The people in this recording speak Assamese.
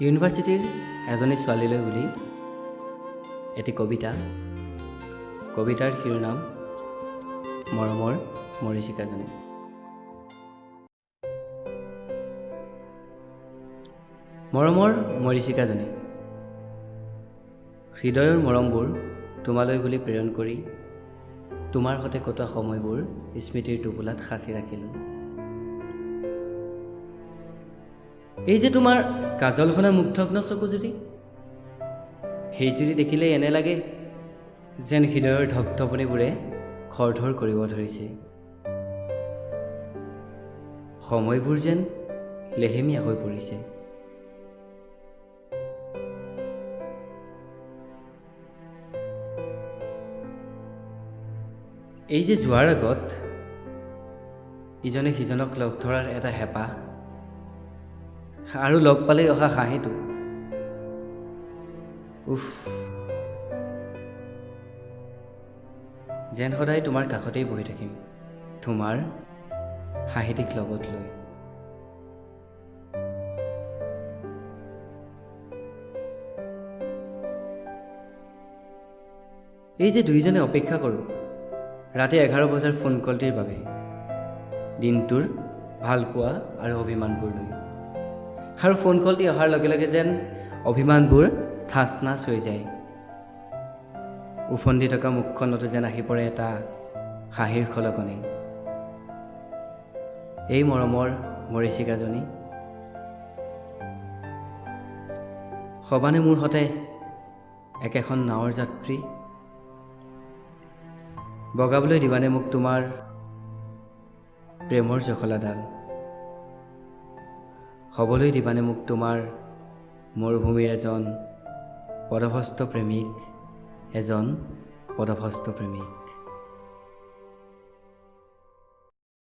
ইউনিভাৰ্চিটিৰ এজনী ছোৱালীলৈ বুলি এটি কবিতাৰ শিৰোনাম মৰমৰ মৰীচিকাজনী। মৰমৰ মৰীচিকাজনী, হৃদয়ৰ মৰমবোৰ তোমালৈ বুলি প্ৰেৰণ কৰি তোমাৰ সৈতে কটোৱা সময়বোৰ স্মৃতিৰ টোপোলাত সাঁচি ৰাখিলোঁ। এই যে তোমাৰ কাজলখনা মুগ্ধগ্ন চকুজুৰি, সেইজুৰি দেখিলেই এনে লাগে যেন হৃদয়ৰ ধপধপনিবোৰে খৰধৰ কৰিব ধৰিছে। সময়বোৰ যেন লেহেমীয়া হৈ পৰিছে। এই যে যোৱাৰ আগত ইজনে সিজনক লগ ধৰাৰ এটা হেঁপাহ আৰু লগ পালেই অহা হাঁহিটো, উফ, যেন সদায় তোমাৰ কাষতেই বহি থাকিম, তোমাৰ হাঁহিটিক লগত লৈ। এই যে দুয়োজনে অপেক্ষা কৰোঁ ৰাতি 11 বজাৰ ফোন কলটিৰ বাবে, দিনটোৰ ভালপোৱা আৰু অভিমানবোৰ লৈ, আৰু ফোন কলটি অহাৰ লগে লগে যেন অভিমানবোৰ ঠাচ নাচ হৈ যায়। উফন্দি থকা মুখখনতো যেন আহি পৰে এটা হাঁহিৰ খলকনি। এই মৰমৰ মৰীচিকাজনী, সবানে মোৰ সতে একেখন নাৱৰ যাত্ৰী, বগাবলৈ দিবানে মোক তোমাৰ প্ৰেমৰ জখলাডাল, হ'বলৈ দিবানে মোক তোমাৰ মৰুভূমিৰ এজন পদভস্ত প্ৰেমিক।